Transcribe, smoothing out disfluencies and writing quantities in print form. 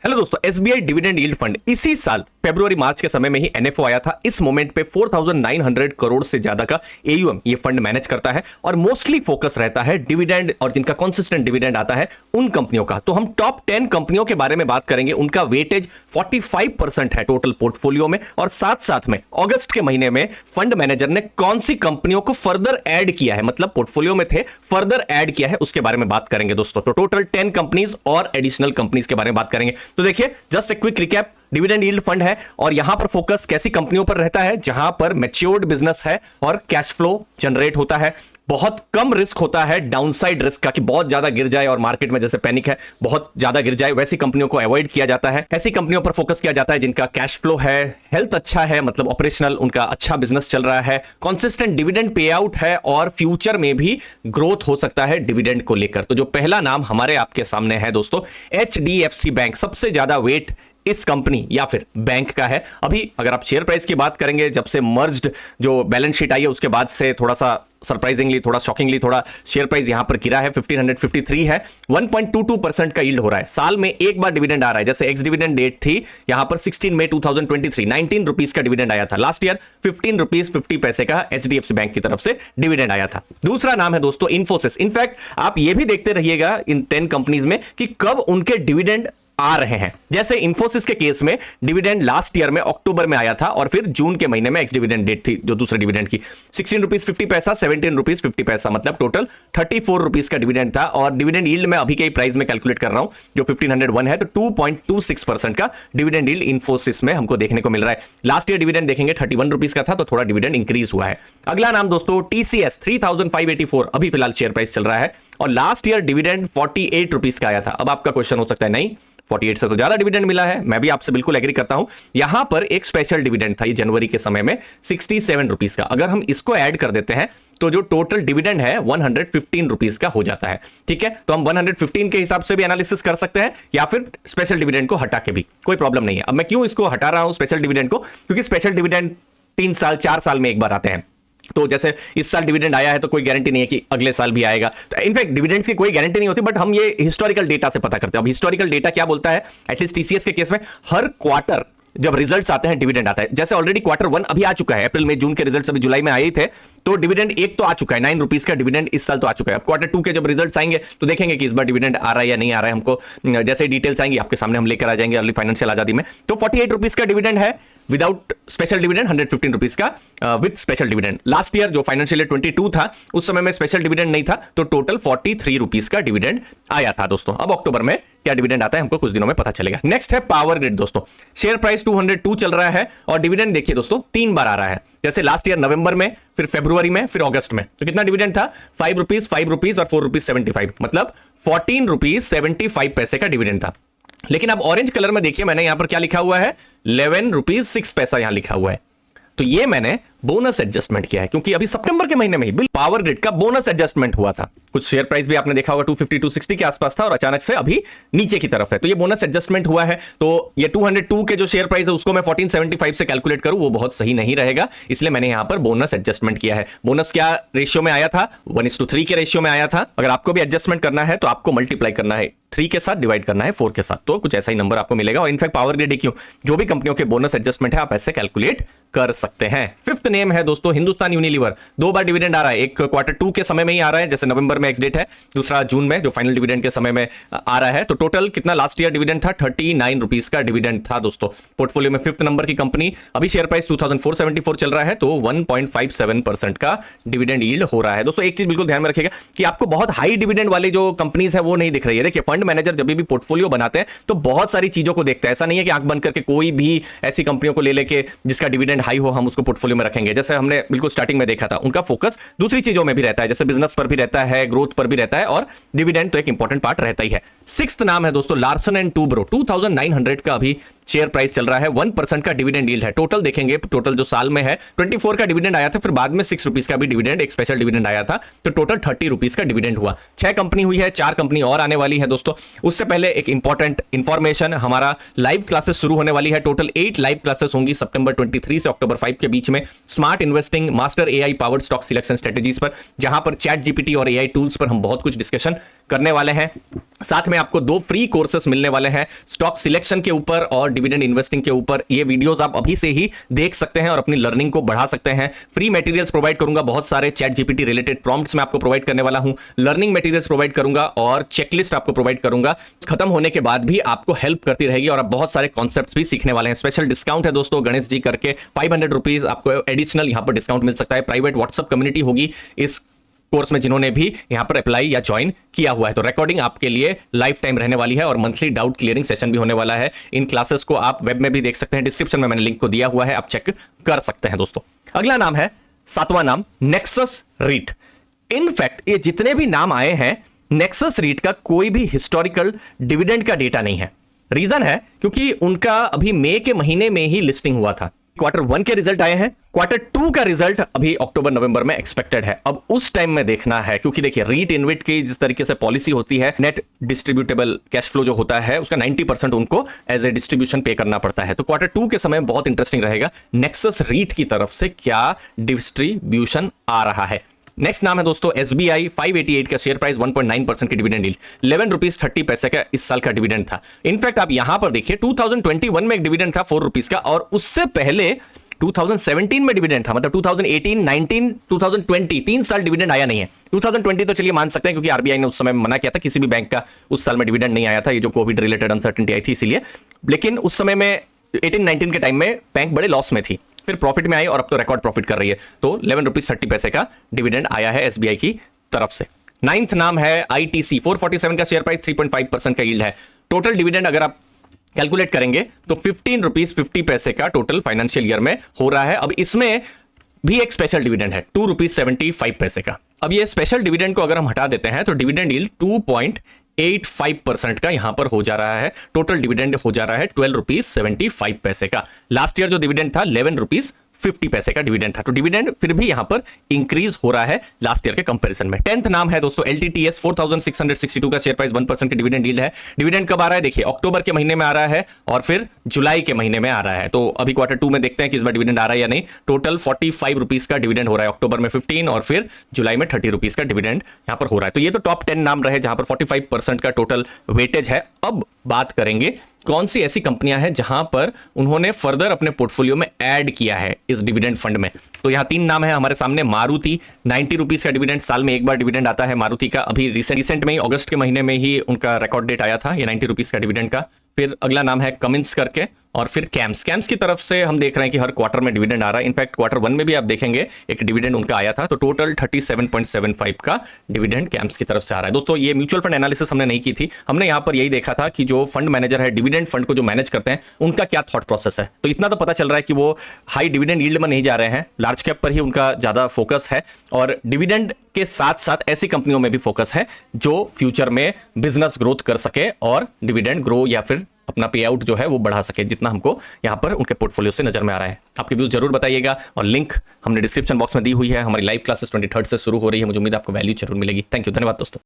Hello दोस्तों, SBI dividend yield fund इसी साल फरवरी मार्च के समय में ही एनएफओ आया था। इस मोमेंट पे 4900 करोड़ से ज्यादा का एयूएम ये फंड मैनेज करता है और मोस्टली फोकस रहता है डिविडेंड और जिनका कंसिस्टेंट डिविडेंड आता है उन कंपनियों का। तो हम टॉप 10 कंपनियों के बारे में बात करेंगे। उनका वेटेज 45% है टोटल पोर्टफोलियो में और साथ साथ में अगस्त के महीने में फंड मैनेजर ने कौन सी कंपनियों को फर्दर ऐड किया है, मतलब पोर्टफोलियो में थे फर्दर ऐड किया है, उसके बारे में बात करेंगे दोस्तों। तो टोटल 10 कंपनीज और एडिशनल कंपनीज के बारे में बात करेंगे। तो देखिए, just a quick recap, dividend yield fund है और यहां पर फोकस कैसी कंपनियों पर रहता है जहां पर मैच्योर्ड बिजनेस है और कैश फ्लो जनरेट होता है। बहुत कम रिस्क होता है डाउनसाइड रिस्क का कि बहुत ज्यादा गिर जाए और मार्केट में जैसे पैनिक है बहुत ज्यादा गिर जाए, वैसी कंपनियों को अवॉइड किया जाता है। ऐसी कंपनियों पर फोकस किया जाता है जिनका कैश फ्लो है, हेल्थ अच्छा है, मतलब ऑपरेशनल उनका अच्छा बिजनेस चल रहा है, कंसिस्टेंट डिविडेंड पे आउट है और फ्यूचर में भी ग्रोथ हो सकता है डिविडेंड को लेकर। तो जो पहला नाम हमारे आपके सामने है दोस्तों, एचडीएफसी बैंक। सबसे ज्यादा वेट इस कंपनी या फिर बैंक का है। अभी अगर आप शेयर प्राइस की बात करेंगे, जब से मर्ज्ड जो बैलेंस शीट आई है उसके बाद से थोड़ा सा सरप्राइजिंगली, थोड़ा शॉकिंगली थोड़ा शेयर प्राइस यहां पर गिरा है। 1553 है, 1.22% का यील्ड हो रहा है। साल में एक बार डिविडेंड आ रहा है, जैसे एक्स डिविडेंड डेट थी यहां पर 16 मई 2023, 19 रुपीस का डिविडेंड आया था। लास्ट ईयर 15 रुपीस 50 पैसे का एचडीएफसी बैंक की तरफ से डिविडेंड आया था। दूसरा नाम है दोस्तों इन्फोसिस। इनफैक्ट आप ये भी देखते रहिएगा इन 10 कंपनीज में कि कब उनके डिविडेंड आ रहे हैं। जैसे इन्फोसिस के केस में डिविडेंड लास्ट ईयर में अक्टूबर में आया था और फिर जून के महीने में एक्स डिविडेंड डेट थी जो दूसरे डिविडेंड की, 16 रुपीस 50 पैसा, 17 रुपीस 50 पैसा, मतलब टोटल 34 रुपीस का डिविडेंड था। और डिविडेंड यील्ड में अभी के प्राइस में कैलकुलेट कर रहा हूं जो 1501 है, तो 2.26% का डिविडेंड यील्ड इन्फोसिस में हमको देखने को मिल रहा है। लास्ट ईयर डिविडेंड देखेंगे 31 रुपीस का था, तो थोड़ा डिविडेंड इंक्रीज हुआ है। अगला नाम दोस्तों टीसीएस, 3584 अभी फिलहाल शेयर प्राइस चल रहा है और लास्ट ईयर डिविडेंड 48 रुपीस का आया था। अब आपका क्वेश्चन हो सकता है नहीं 48 से तो ज्यादा डिविडेंड मिला है, मैं भी आपसे बिल्कुल एग्री करता हूं। यहां पर एक स्पेशल डिविडेंड था ये जनवरी के समय में 67 रुपीस का। अगर हम इसको ऐड कर देते हैं तो जो टोटल डिविडेंड है 115 रुपीस का हो जाता है। ठीक है, तो हम 115 के हिसाब से भी एनालिसिस कर सकते हैं या फिर स्पेशल डिविडेंड को हटा के भी, कोई प्रॉब्लम नहीं है। अब मैं क्यों इसको हटा रहा हूं स्पेशल डिविडेंड को, क्योंकि स्पेशल डिविडेंड 3 साल 4 साल में एक बार आते हैं। तो जैसे इस साल डिविडेंड आया है तो कोई गारंटी नहीं है कि अगले साल भी आएगा। तो इनफैक्ट डिविडेंड्स की कोई गारंटी नहीं होती, बट हम ये हिस्टोरिकल डेटा से पता करते हैं। अब हिस्टोरिकल डेटा क्या बोलता है, एटलीस्ट टीसीएस के केस में हर क्वार्टर जब रिजल्ट्स आते हैं डिविडेंड आता है। जैसे ऑलरेडी क्वार्टर 1 अभी आ चुका है, अप्रैल में जून के रिजल्ट्स अभी जुलाई में आए थे, तो डिविडेंड एक तो आ चुका है, 9 रुपीस का डिविडेंड इस साल तो आ चुका है। अब क्वार्टर 2 के जब रिजल्ट्स आएंगे तो देखेंगे कि इस बार डिविडेंड आ रहा है या नहीं आ रहा है। हमको जैसे डिटेल्स आएंगी आपके सामने हम लेकर आ जाएंगे अर्ली फाइनेंशियल आजादी में। तो 48 रुपीस का डिविडेंड है विदाउट स्पेशल डिविडेंड, 115 रुपीस का with special dividend. Last year जो फाइनेंशियल ईयर 22 था उस समय में स्पेशल डिविडेंड नहीं था, तो टोटल 43 रुपीस का डिविडेंड आया था दोस्तों। अब अक्टूबर में क्या डिविडेंड आता है हमको कुछ दिनों में पता चलेगा। नेक्स्ट है पावर ग्रिड दोस्तों, शेयर प्राइस 202 चल रहा है और डिविडेंड देखिए दोस्तों 3 बार आ रहा है। जैसे लास्ट ईयर नवंबर में, फिर फरवरी में, फिर अगस्त में। तो कितना डिविडेंड था, 5 रुपीस और 4 रुपीस 75, मतलब 14 रुपीस 75 पैसे का डिविडेंड था। लेकिन अब ऑरेंज कलर में देखिए मैंने यहां पर क्या लिखा हुआ है, 11 रुपीस 6 पैसा यहां लिखा हुआ है। तो ये मैंने बोनस एडजस्टमेंट किया है क्योंकि अभी सितंबर के महीने में ही बिल पावर ग्रिड का बोनस एडजस्टमेंट हुआ था। कुछ शेयर प्राइस भी आपने देखा होगा 250 260 के आसपास था और अचानक से अभी नीचे की तरफ है, तो ये बोनस एडजस्टमेट हुआ है। तो ये 202 के जो शेयर प्राइस है उसको मैं 1475 से कैलकुलेट करूं वो बहुत सही नहीं रहेगा, इसलिए मैंने यहां पर बोनस एडजस्टमेंट किया है। बोनस क्या रेशियो में आया था, 1:3 के रेशियो में आया था। अगर आपको भी एडजस्टमेंट करना है तो आपको मल्टीप्लाई करना है 3 के साथ, डिवाइड करना है 4 के साथ, तो कुछ ऐसा ही नंबर आपको मिलेगा। और इनफैक्ट पावर ग्रिड क्यों, जो भी कंपनियों के बोनस एडजस्टमेंट है आप ऐसे कैलकुलेट कर सकते हैं। फिफ्थ नेम है दोस्तों हिंदुस्तान यूनिलीवर, 2 बार डिविडेंड आ रहा है, एक क्वार्टर 2 के समय में ही आ रहा है, जैसे नवंबर में एक्स डेट है, दूसरा जून में जो फाइनल डिविडेंड के समय में आ रहा है। तो टोटल कितना लास्ट ईयर डिविडेंड था, 39 रुपीस का डिविडेंड था दोस्तों। पोर्टफोलियो में 5th नंबर की कंपनी, अभी शेयर प्राइस 2474 चल रहा है, तो 1.57% का डिविडेंड यील्ड हो रहा है। दोस्तों एक चीज बिल्कुल ध्यान में रखिएगा कि आपको बहुत हाई डिविडेंड वाले जो कंपनीज है वो नहीं दिख रही है। देखिए फंड मैनेजर जब भी पोर्टफोलियो बनाते हैं तो बहुत सारी चीजों को देखते हैं, ऐसा नहीं है कि आंख बंद करके कोई भी ऐसी कंपनियों को ले लेके जिसका डिविडेंड हाई हो हम उसको पोर्टफोलियो में रखेंगे। जैसे हमने बिल्कुल स्टार्टिंग में देखा था, उनका फोकस दूसरी चीजों में भी रहता है, जैसे बिजनेस पर भी रहता है, ग्रोथ पर भी रहता है और डिविडेंड तो एक इंपॉर्टेंट पार्ट रहता ही है। 6th नाम है दोस्तों लार्सन एंड टूब्रो, 2900 का अभी शेयर प्राइस चल रहा है, 1% का डिविडेंड यील्ड है। टोटल देखेंगे, टोटल जो साल में है 24 का डिविडेंड आया था, फिर बाद में 6 रुपीस का भी डिविडेंड, एक स्पेशल डिविडेंड आया था, तो टोटल 30 रुपीस का डिविडेंड हुआ। 6 कंपनी हुई है, 4 कंपनी और आने वाली है दोस्तों। उससे पहले एक इंपॉर्टेंट इंफॉर्मेशन, हमारा लाइव क्लासेस शुरू होने वाली है। टोटल 8 लाइव क्लासेस होंगी सितंबर 23 से अक्टूबर 5 के बीच में, smart investing, master AI powered stock selection strategies पर, जहां पर चैट जीपीटी और एआई टूल्स पर हम बहुत कुछ डिस्कशन करने वाले हैं। साथ में आपको 2 फ्री कोर्सेस मिलने वाले हैं स्टॉक सिलेक्शन के ऊपर और डिविडेंड इन्वेस्टिंग के ऊपर। ये वीडियोस आप अभी से ही देख सकते हैं और अपनी लर्निंग को बढ़ा सकते हैं। फ्री मटेरियल्स प्रोवाइड करूंगा, बहुत सारे चैट जीपीटी रिलेटेड प्रॉम्प्ट्स मैं आपको प्रोवाइड करने वाला हूं, लर्निंग मटेरियल्स प्रोवाइड करूंगा और चेकलिस्ट आपको प्रोवाइड करूंगा। खत्म होने के बाद भी आपको हेल्प करती रहेगी और आप बहुत सारे कॉन्सेप्ट्स भी सीखने वाले हैं। स्पेशल डिस्काउंट है दोस्तों, गणेश जी करके 500 रुपीज आपको एडिशनल यहां पर डिस्काउंट मिल सकता है। प्राइवेट व्हाट्सएप कम्युनिटी होगी इस कोर्स में जिन्होंने भी यहां पर अप्लाई या ज्वाइन किया हुआ है। तो रिकॉर्डिंग आपके लिए लाइफ टाइम रहने वाली है और मंथली डाउट क्लियरिंग सेशन भी होने वाला है। इन क्लासेस को आप वेब में भी देख सकते हैं, डिस्क्रिप्शन में मैंने लिंक को दिया हुआ है, आप चेक कर सकते हैं दोस्तों। अगला नाम है, 7वां नाम, नेक्सस रीट। इनफैक्ट ये जितने भी नाम आए हैं, नेक्सस रीट का कोई भी हिस्टोरिकल डिविडेंड का डेटा नहीं है। रीजन है क्योंकि उनका अभी मई के महीने में ही लिस्टिंग हुआ था। Q1 के रिजल्ट आए हैं, Q2 का रिजल्ट अभी अक्टूबर नवंबर में एक्सपेक्टेड है। अब उस टाइम में देखना है, क्योंकि देखिए रीट इनविट की जिस तरीके से पॉलिसी होती है, नेट डिस्ट्रीब्यूटेबल कैश फ्लो जो होता है उसका 90% उनको एज ए डिस्ट्रीब्यूशन पे करना पड़ता है। तो Q2 के समय बहुत इंटरेस्टिंग रहेगा नेक्सस रीट की तरफ से क्या डिस्ट्रीब्यूशन आ रहा है। नेक्स्ट नाम है दोस्तों एसबीआई, 588 का शेयर प्राइस, 1.9% की डिविडेंड यील्ड, 11 रुपीज 30 पैसे का इस साल का डिविडेंड था। इनफैक्ट आप यहां पर देखिए 2021 में एक डिविडेंड था 4 रुपीज का और उससे पहले 2017 में डिविडेंड था। मतलब 2018, 19, 2020 3 साल डिविडेंड आया नहीं है। 2020 तो चलिए मान सकते हैं क्योंकि आरबीआई ने उस समय मना किया था, किसी भी बैंक का उस साल में डिविडेंड नहीं आया था, ये जो कोविड रिलेटेड अनसर्टेनिटी आई थी इसीलिए। लेकिन उस समय में 18-19 के टाइम में बैंक बड़े लॉस में थी, फिर प्रॉफिट में आई और अब तो रिकॉर्ड प्रॉफिट कर रही है। तो 11 रुपीज 30 पैसे का डिविडेंड आया है एसबीआई की तरफ से। 9th नाम है आईटीसी, 447 का शेयर प्राइस, 3.5% का यील्ड है। टोटल डिविडेंड अगर आप कैलकुलेट करेंगे तो 15 रुपीज 50 पैसे का टोटल फाइनेंशियल ईयर में हो रहा है। अब इसमें भी एक स्पेशल डिविडेंड है 2 रुपीज 75 पैसे का। अब ये स्पेशल डिविडेंड को अगर हम हटा देते हैं तो डिविडेंड यील्ड 2.85% का यहां पर हो जा रहा है। टोटल डिविडेंड हो जा रहा है 12 रुपीज 75 पैसे का। लास्ट ईयर जो डिविडेंड था 11 रुपीज 50 पैसे का डिविडेंड था। तो डिविडेंड फिर भी यहां पर इंक्रीज हो रहा है लास्ट ईयर के कंपैरिजन में। 10th नाम है दोस्तों एलटीटीएस, 4662 का शेयर प्राइस, 1% की डिविडेंड यील्ड है। डिविडेंड कब आ रहा है देखिए, अक्टूबर के महीने में आ रहा है और फिर जुलाई के महीने में आ रहा है। तो अभी Q2 में देखते हैं कि इस बार डिविडेंड आ रहा है या नहीं। टोटल 45 रुपीज का डिविडेंड हो रहा है, अक्टूबर में 15 और फिर जुलाई में 30 रुपीज का डिविडेंड यहां पर हो रहा है। तो ये तो टॉप 10 नाम रहे जहां पर 45% का टोटल वेटेज है। अब बात करेंगे कौन सी ऐसी कंपनियां हैं जहां पर उन्होंने फर्दर अपने पोर्टफोलियो में ऐड किया है इस डिविडेंड फंड में। तो यहां 3 नाम है हमारे सामने। मारुति, 90 रुपीज का डिविडेंड, साल में एक बार डिविडेंड आता है मारुति का। अभी रिसेंट में ही अगस्त के महीने में ही उनका रिकॉर्ड डेट आया था ये 90 रुपीज का डिविडेंड का। फिर अगला नाम है कमिंस करके और फिर कैम्स की तरफ से हम देख रहे हैं कि हर क्वार्टर में डिविडेंड आ रहा है। इनफैक्ट Q1 में भी आप देखेंगे एक डिविडेंड उनका आया था। तो टोटल 37.75 का डिविडेंड कैम्स की तरफ से आ रहा है। दोस्तों ये म्यूचुअल फंड एनालिसिस हमने नहीं की थी, हमने यहां पर यही देखा था कि जो फंड मैनेजर है, डिविडेंड फंड को जो मैनेज करते हैं, उनका क्या थॉट प्रोसेस है। तो इतना तो पता चल रहा है कि वो हाई डिविडेंड यील्ड में नहीं जा रहे हैं, लार्ज कैप पर ही उनका ज्यादा फोकस है और डिविडेंड के साथ साथ ऐसी कंपनियों में भी फोकस है जो फ्यूचर में बिजनेस ग्रोथ कर सके और डिविडेंड ग्रो या फिर अपना पे आउट जो है वो बढ़ा सके, जितना हमको यहां पर उनके पोर्टफोलियो से नजर में आ रहा है। आपके व्यूज जरूर बताइएगा और लिंक हमने डिस्क्रिप्शन बॉक्स में दी हुई है। हमारी लाइव क्लासेस 23rd से शुरू हो रही है, मुझे उम्मीद है आपको वैल्यू जरूर मिलेगी। थैंक यू, धन्यवाद दोस्तों।